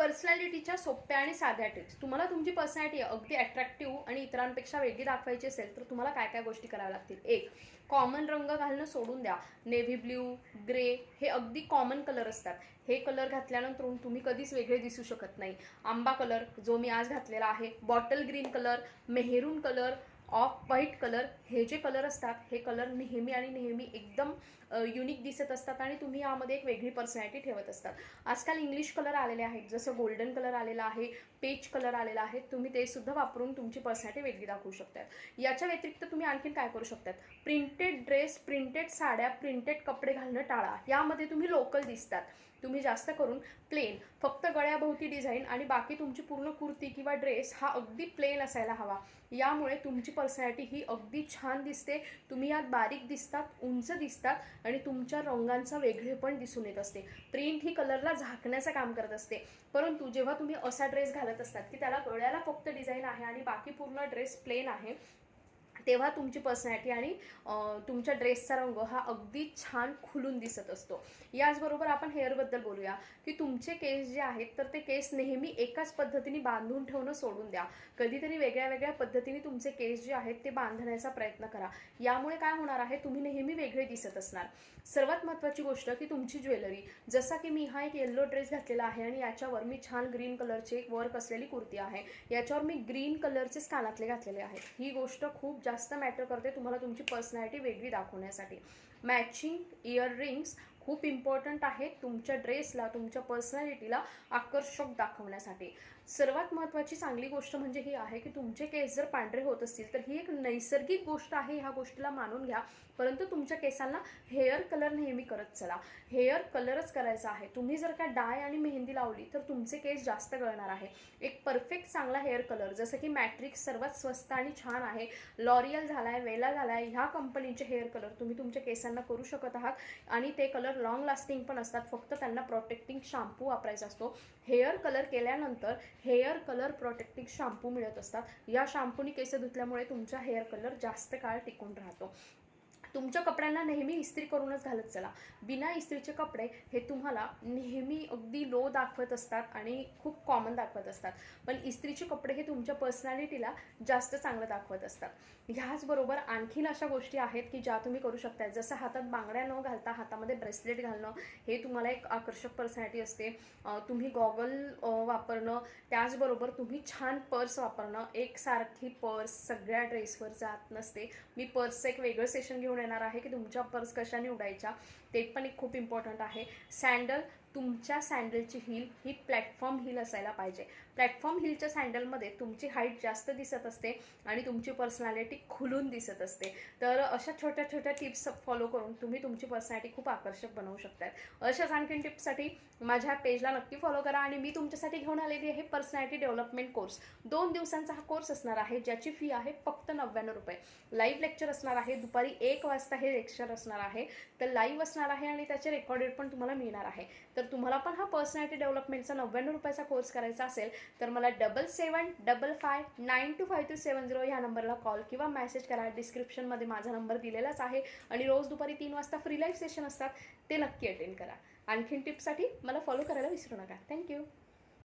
पर्सनॅलिटीच्या सोप्या आणि साध्या टिप्स. तुम्हाला तुमची पर्सनॅलिटी अगदी अट्रॅक्टिव्ह आणि इतरांपेक्षा वेगळी दाखवायची असेल तर तुम्हाला काय काय गोष्टी कराव्या लागतील. एक, कॉमन रंग घालणं सोडून द्या. नेव्ही ब्ल्यू, ग्रे हे अगदी कॉमन कलर असतात. हे कलर घातल्यानंतर तुम्ही कधीच वेगळे दिसू शकत नाही. आंबा कलर जो मी आज घातलेला आहे, bottle green colour, maroon colour, off white colour, हे जे कलर असतात हे कलर नेहमी आणि नेहमी एकदम युनिक दिसत असतात आणि तुम्ही यामध्ये एक वेगळी पर्सनॅलिटी ठेवत असतात. आजकाल इंग्लिश कलर आलेले आहेत, जसं गोल्डन कलर आलेला आहे, पेज कलर आलेला आहे. तुम्ही ते सुद्धा वापरून तुमची पर्सनॅलिटी वेगळी दाखवू शकतात. याच्या व्यतिरिक्त तुम्ही आणखीन काय करू शकतात. प्रिंटेड ड्रेस, प्रिंटेड साड्या, प्रिंटेड कपडे घालणं टाळा. यामध्ये तुम्ही लोकल दिसतात. तुम्ही जास्त करून प्लेन, फक्त गळ्याभोवती डिझाईन आणि बाकी तुमची पूर्ण कुर्ती किंवा ड्रेस हा अगदी प्लेन असायला हवा. यामुळे तुमची पर्सनॅलिटी ही अगदी छान दिसते. तुम्ही यात बारीक दिसतात, उंच दिसतात आणि तुमच्या रंगांचा वेगळेपण दिसून येत असते. प्रिंट ही कलरला झाकण्याचं काम करत असते. परंतु जेव्हा तुम्ही असा ड्रेस घालत असतात की त्याला गळ्याला फक्त डिझाईन आहे आणि बाकी पूर्ण ड्रेस प्लेन आहे, तेव्हा तुमची पर्सनॅलिटी आणि तुमच्या ड्रेसचा रंग हा अगदी छान खुलून दिसत असतो. याचबरोबर आपण हेअरबद्दल बोलूया की तुमचे केस जे आहेत तर ते केस नेहमी एकाच पद्धतीने बांधून ठेवणं सोडून द्या. कधीतरी वेगळ्या वेगळ्या पद्धतीने तुमचे केस जे आहेत ते बांधण्याचा प्रयत्न करा. यामुळे काय होणार आहे, तुम्ही नेहमी वेगळे दिसत असणार. सर्वात महत्त्वाची गोष्ट की तुमची ज्वेलरी, जसा की मी हा एक येल्लो ड्रेस घातलेला आहे आणि याच्यावर मी छान ग्रीन कलरची एक वर्क असलेली कुर्ती आहे. याच्यावर मी ग्रीन कलरचेच कानातले घातलेले आहेत. ही गोष्ट खूप जास्त मॅटर करते तुम्हाला तुमची पर्सनॅलिटी वेगळी दाखवण्यासाठी. मॅचिंग इयररिंग्स खूप इम्पॉर्टंट आहे तुमच्या ड्रेसला, तुमच्या पर्सनॅलिटीला आकर्षक दाखवण्यासाठी. सर्वात महत्त्वाची चांगली गोष्ट म्हणजे ही आहे की तुमचे केस जर पांढरे होत असतील तर ही एक नैसर्गिक गोष्ट आहे, ह्या गोष्टीला मानून घ्या. परंतु तुमच्या केसांना हेअर कलर नेहमी करत चला. हेअर कलरच करायचा आहे. तुम्ही जर का डाय आणि मेहंदी लावली तर तुमचे केस जास्त गळणार आहे. एक परफेक्ट चांगला हेअर कलर जसं की मॅट्रिक्स सर्वात स्वस्त आणि छान आहे, लॉरियल झालाय, वेला झालाय, ह्या कंपनीचे हेअर कलर तुम्ही तुमच्या केसांना करू शकत आहात आणि ते कलर लॉंग लास्टिंग पण असतात. फक्त त्यांना प्रोटेक्टिंग शॅम्पू वापरायचा असतो. हेअर कलर केल्यानंतर हेअर कलर प्रोटेक्टिंग शॅम्पू मिळत असतात. या शॅम्पूनी केस धुतल्यामुळे तुमचा हेअर कलर जास्त काळ टिकून राहतो. तुमच्या कपड्यांना नेहमी इस्त्री करूनच घालत चला. बिना इस्त्रीचे कपडे हे तुम्हाला नेहमी अगदी लो दाखवत असतात आणि खूप कॉमन दाखवत असतात. पण इस्त्रीचे कपडे हे तुमच्या पर्सनॅलिटीला जास्त चांगलं दाखवत असतात. ह्याचबरोबर आणखीन अशा गोष्टी आहेत की ज्या तुम्ही करू शकता. जसं हातात बांगड्या न घालता हातामध्ये ब्रेसलेट घालणं, हे तुम्हाला एक आकर्षक पर्सनॅलिटी असते. तुम्ही गॉगल वापरणं, त्याचबरोबर तुम्ही छान पर्स वापरणं. एकसारखी पर्स सगळ्या ड्रेसवर जात नसते. मी पर्सचं एक वेगळं सेशन घेऊन येणार आहे की तुमच्या पर्स कशा निवडायच्या, ते पण एक खूप इम्पॉर्टंट आहे. सँडल, तुमच्या सँडलची हील ही प्लॅटफॉर्म हील असायला पाहिजे. प्लॅटफॉर्म हीलच्या सँडलमध्ये तुमची हाईट जास्त दिसत असते आणि तुमची पर्सनॅलिटी खुलून दिसत असते. तर अशा छोट्या छोट्या टिप्स फॉलो करून तुम्ही तुमची पर्सनॅलिटी खूप आकर्षक बनवू शकता. अशाच आणखीन टिप्ससाठी माझ्या पेजला नक्की फॉलो करा. आणि मी तुमच्यासाठी घेऊन आलेली आहे पर्सनॅलिटी डेव्हलपमेंट कोर्स. 2 दिवसांचा हा कोर्स असणार आहे, ज्याची फी आहे फक्त 99 रुपये. लाईव्ह लेक्चर असणार आहे, दुपारी 1 वाजता हे लेक्चर असणार आहे. तर लाईव्ह असणार आहे आणि त्याचे रेकॉर्डेड पण तुम्हाला मिळणार आहे. तर तुम्हाला पण हा पर्सनॅलिटी डेव्हलपमेंटचा 99 रुपयाचा कोर्स करायचा असेल तर मला 7755925270 ह्या नंबरला कॉल किंवा मेसेज करा. डिस्क्रिप्शनमध्ये माझा नंबर दिलेलाच आहे. आणि रोज दुपारी 3 वाजता फ्री लाईव्ह सेशन असतात, ते नक्की अटेंड करा. आणखीन टिप्ससाठी मला फॉलो करायला विसरू नका. थँक्यू.